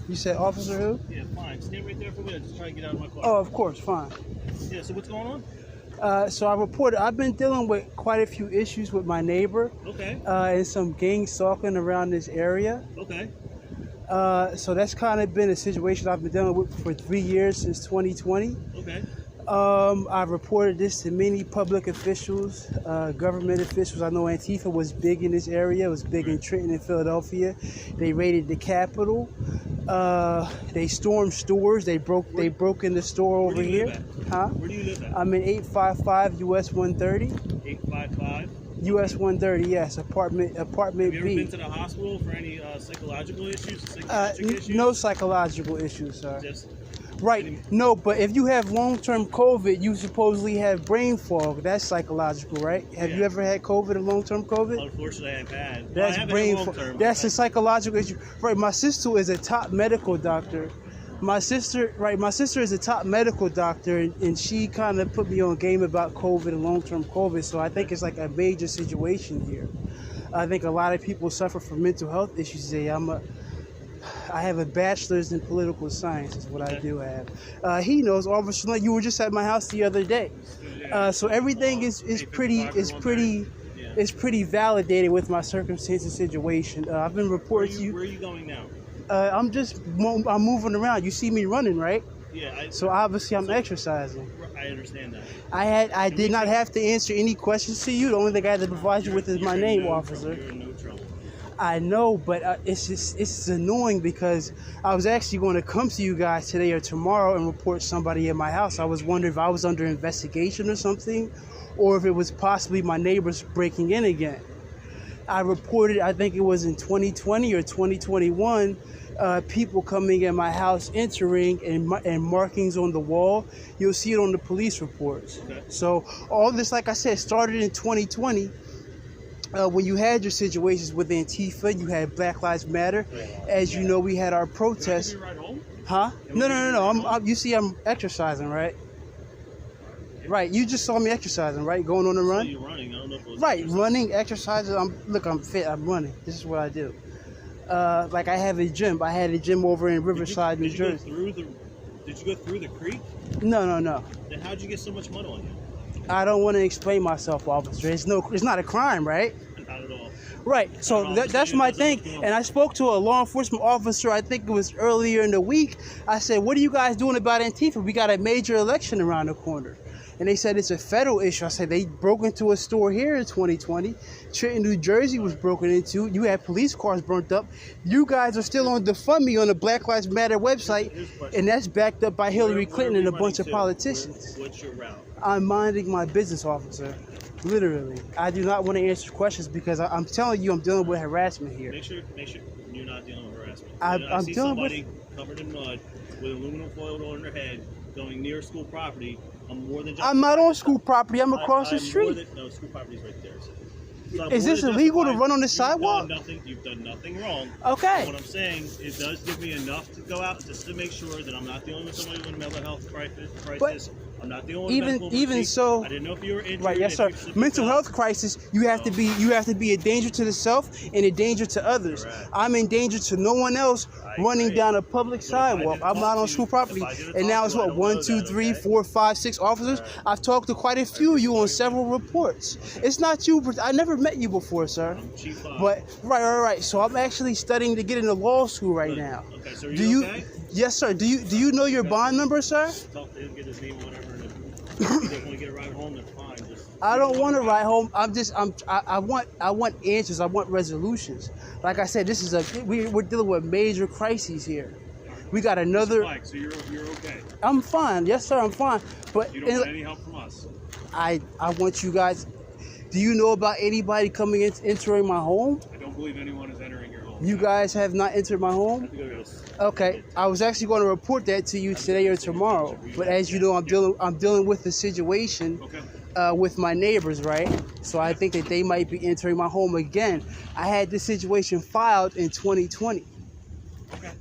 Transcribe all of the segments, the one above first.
You said officer who? Yeah, fine. Stand right there for a minute. Just try to get out of my car. Oh, of course, fine. Yeah, so what's going on? So I reported, I've been dealing with quite a few issues with my neighbor. Okay. And some gang stalking around this area. Okay. So that's kind of been a situation I've been dealing with for 3 years, since 2020. Okay. I've reported this to many public officials, government officials. I know Antifa was big in this area. It was big in Trenton and Philadelphia. They raided the Capitol. They stormed stores. They broke in the store over here. Huh? Where do you live at? I'm in 855 US 130. 855? US 130, yes, apartment Have you ever B. been to the hospital for any psychological issues? Psychiatric issues? No psychological issues, sir. Just Right. No, but if you have long-term COVID, you supposedly have brain fog. That's psychological, right? Have you ever had COVID or long-term COVID? Unfortunately, I've had. That's brain fog. That's a psychological issue. Right. My sister is a top medical doctor. My sister is a top medical doctor, and she kind of put me on game about COVID and long-term COVID. So I think it's like a major situation here. I think a lot of people suffer from mental health issues. I have a bachelor's in political science, is what I do have. He knows, Officer, you were just at my house the other day. So everything is pretty validated with my circumstance and situation. I've been reporting to you. Where are you going now? I'm moving around. You see me running, right? Yeah. So obviously I'm exercising. I understand that. I did not have to answer any questions to you. The only thing I had to provide you with is my name, officer. You're in no trouble. I know, but it's annoying because I was actually going to come to you guys today or tomorrow and report somebody in my house. I was wondering if I was under investigation or something, or if it was possibly my neighbors breaking in again. I reported, I think it was in 2020 or 2021, people coming in my house, entering, and markings on the wall. You'll see it on the police reports. Okay. So all this, like I said, started in 2020. When you had your situations with Antifa, you had Black Lives Matter. As you know, we had our protests. Can I give you a ride home? Huh? No. You see, I'm exercising, right? Right. You just saw me exercising, right? Going on a run. So you're running. I don't know if it was Right. Running, exercising. I'm fit. I'm running. This is what I do. Like I have a gym. I had a gym over in Riverside, New Jersey. Did you go through the creek? No. Then how'd you get so much mud on you? I don't want to explain myself, officer. It's not a crime, right? Not at all. Right, so that's my thing. And I spoke to a law enforcement officer, I think it was earlier in the week. I said, what are you guys doing about Antifa? We got a major election around the corner. And they said it's a federal issue. I said they broke into a store here in 2020. Trenton, New Jersey was broken into. You had police cars burnt up. You guys are still on DefundMe on the Black Lives Matter website, and that's backed up by Hillary Clinton and a bunch of politicians. What's your route? I'm minding my business, officer. Literally. I do not want to answer questions because I'm telling you I'm dealing with harassment here. Make sure you're not dealing with harassment. I'm see dealing somebody covered in mud with aluminum foil on their head going near school property. I'm not on school property. I'm across the street. No, school property's right there. So is this illegal to run on the sidewalk? You've done nothing wrong. Okay. What I'm saying, it does give me enough to go out just to make sure that I'm not dealing with somebody with a mental health crisis. But I'm not the only even so, I didn't know if you were injured. Right, yes, sir. Mental health crisis. You have to be a danger to the self and a danger to others. Correct. I'm in danger to no one else running down a public sidewalk. I'm not on school property, and now it's what 1, 2, 3, 4, 5, 6 officers. Right. I've talked to quite a few of you on several reports. It's not you. I never met you before, sir. But right. So I'm actually studying to get into law school right now. Okay. So are you okay? Yes, sir. Do you know your bond number, sir? Talk to him, get his name, whatever. If you don't want to get a ride home, that's fine. I don't want to ride home. I want answers. I want resolutions. Like I said, we're dealing with major crises here. We got another. So you're okay. I'm fine. Yes, sir. I'm fine. But you don't want any help from us. I want you guys. Do you know about anybody coming in, entering my home? I don't believe anyone is entering your home. You guys have not entered my home? Okay, I was actually going to report that to you today or tomorrow. But as you know, I'm dealing with the situation with my neighbors, right? So I think that they might be entering my home again. I had this situation filed in 2020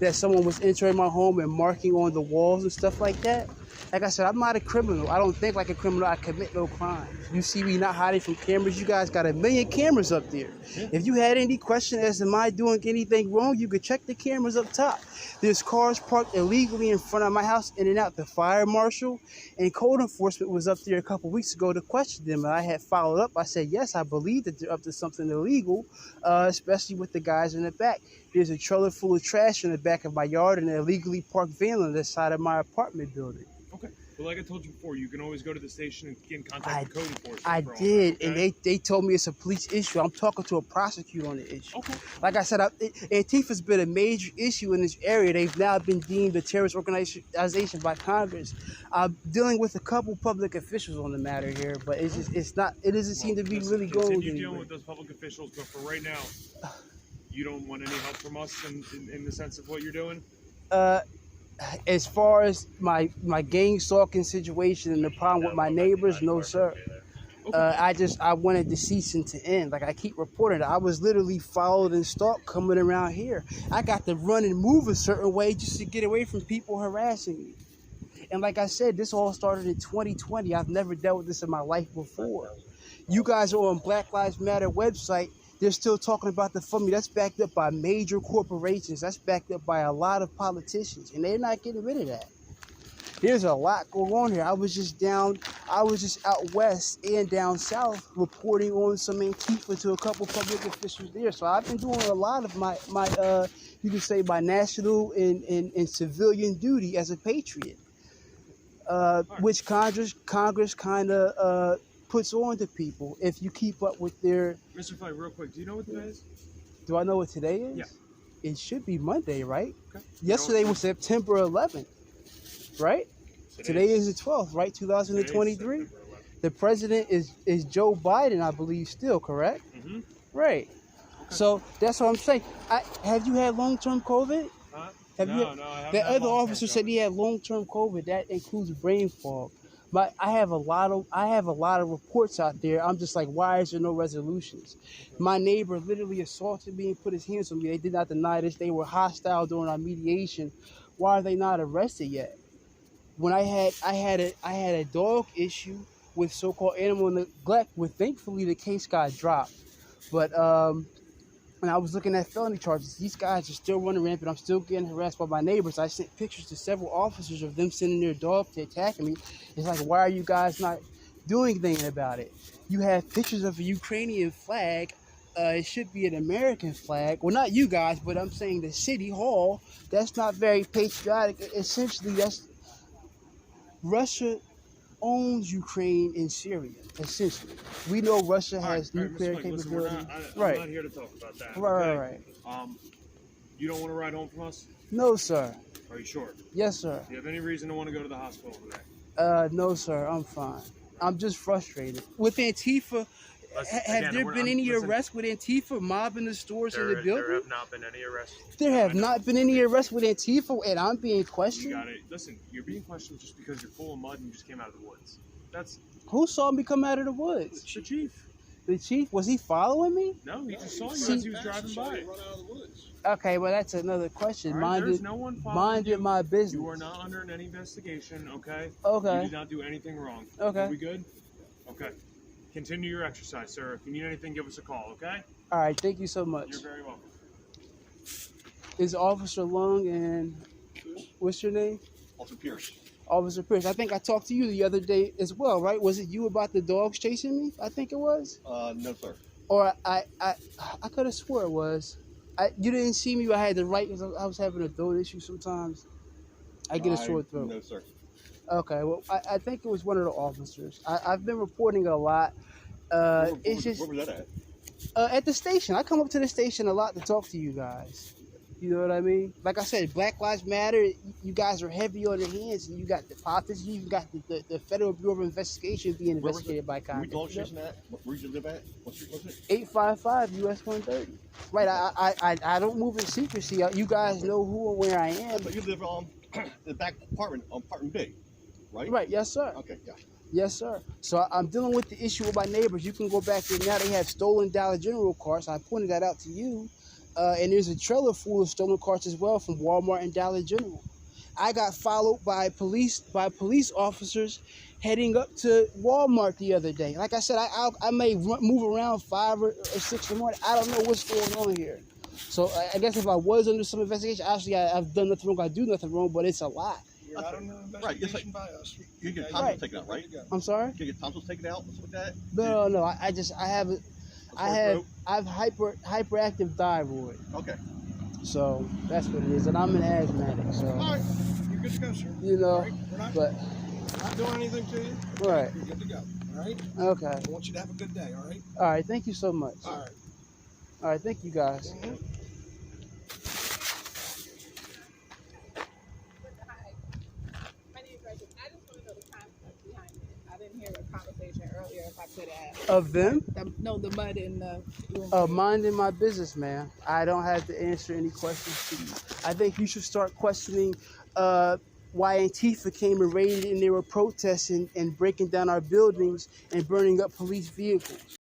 that someone was entering my home and marking on the walls and stuff like that. Like I said, I'm not a criminal. I don't think like a criminal. I commit no crimes. You see me not hiding from cameras. You guys got a million cameras up there. Yeah. If you had any question as to am I doing anything wrong, you could check the cameras up top. There's cars parked illegally in front of my house in and out. The fire marshal and code enforcement was up there a couple weeks ago to question them. And I had followed up. I said, yes, I believe that they're up to something illegal, especially with the guys in the back. There's a trailer full of trash in the back of my yard and an illegally parked van on the side of my apartment building. Okay. Well, like I told you before, you can always go to the station and get in contact with code enforcement. I did, okay? And they told me it's a police issue. I'm talking to a prosecutor on the issue. Okay. Like I said, Antifa's been a major issue in this area. They've now been deemed a terrorist organization by Congress. I'm dealing with a couple public officials on the matter here, but it doesn't seem to be really going anywhere. Continue dealing with those public officials, but for right now, you don't want any help from us in the sense of what you're doing? As far as my gang stalking situation and the problem with my neighbors, no sir. Okay. I wanted to cease and to end. Like I keep reporting, I was literally followed and stalked coming around here. I got to run and move a certain way just to get away from people harassing me. And like I said, this all started in 2020. I've never dealt with this in my life before. You guys are on Black Lives Matter website. They're still talking about the funding. That's backed up by major corporations. That's backed up by a lot of politicians, and they're not getting rid of that. There's a lot going on here. I was just out west and down south reporting on some Antifa to a couple public officials there. So I've been doing a lot of my you could say my national and civilian duty as a patriot, which Congress kind of puts on to people if you keep up with their... Mr. Fly, real quick, do you know what today is? Do I know what today is? Yeah. It should be Monday, right? Okay. Yesterday was September 11th, right? Today is the 12th, right? 2023. The president is Joe Biden, I believe, still, correct? Mm-hmm. Right. Okay. So that's what I'm saying. Have you had long-term COVID? Huh? No, I haven't. The other officer said he had long-term COVID. That includes brain fog. But I have a lot of reports out there. I'm just like, why is there no resolutions? My neighbor literally assaulted me and put his hands on me. They did not deny this. They were hostile during our mediation. Why are they not arrested yet? When I had a dog issue with so-called animal neglect, where thankfully the case got dropped. But when I was looking at felony charges, these guys are still running rampant. I'm still getting harassed by my neighbors. I sent pictures to several officers of them sending their dog to attack me. It's like, why are you guys not doing anything about it? You have pictures of a Ukrainian flag. It should be an American flag. Well, not you guys, but I'm saying the city hall. That's not very patriotic. Essentially, that's Russia owns Ukraine and Syria, essentially. We know Russia has nuclear capability. I'm not here to talk about that. Right. You don't want to ride home from us? No, sir. Are you sure? Yes, sir. Do you have any reason to want to go to the hospital today? No, sir. I'm fine. I'm just frustrated. With Antifa, have there been any arrests with Antifa mobbing the stores in the building? There have not been any arrests. There have not been any arrests with Antifa, and I'm being questioned? You got it. Listen, you're being questioned just because you're full of mud and you just came out of the woods. Who saw me come out of the woods? The chief. The chief? Was he following me? No, he just saw you as he was driving by. Run out of the woods. Okay, well, that's another question. Right, there's no one following you. My business. You are not under any investigation, okay? Okay. You did not do anything wrong. Okay. Are we good? Okay. Continue your exercise, sir. If you need anything, give us a call, okay? All right, thank you so much. You're very welcome. Is Officer Lung and what's your name? Officer Pierce. Officer Pierce. I think I talked to you the other day as well, right? Was it you about the dogs chasing me? I think it was. No, sir. Or I could have swore it was. You didn't see me. I had to write because I was having a throat issue sometimes. I get a sore throat. No, sir. Okay, well, I think it was one of the officers. I've been reporting a lot. Where was that at? At the station. I come up to the station a lot to talk to you guys. You know what I mean? Like I said, Black Lives Matter, you guys are heavy on the hands, and you got the politicians, you got the Federal Bureau of Investigation being investigated by Congress. Where you station at? Where you live at? What street was it? 855 US 130. Right, I don't move in secrecy. You guys know who and where I am. But you live on the back apartment on apartment B, right? Right, yes, sir. Okay, yeah. Yes, sir. So I'm dealing with the issue with my neighbors. You can go back there now. They have stolen Dollar General carts. I pointed that out to you. And there's a trailer full of stolen carts as well from Walmart and Dollar General. I got followed by police officers heading up to Walmart the other day. Like I said, I may move around 5 or 6 in the morning. I don't know what's going on here. So I guess if I was under some investigation, actually I've done nothing wrong. I do nothing wrong, but it's a lot. You're not under investigation by us. You get Right. tonsils taken out, right? I'm sorry? You get tonsils taken out, something like that? No. I have hyperactive thyroid. Okay. So that's what it is, and I'm an asthmatic. So All right, you're good to go, sir. you know, All right? We're not doing anything to you. right? You're good to go. All right. Okay. I want you to have a good day. All right. All right. Thank you so much. All right. All right. Thank you guys. Mhm. My name is Rachel. I just want to know the concept behind it. I didn't hear a conversation earlier. If I could have. Of them? The mud in the room. Minding my business, man. I don't have to answer any questions to you. I think you should start questioning why Antifa came and raided and they were protesting and breaking down our buildings and burning up police vehicles.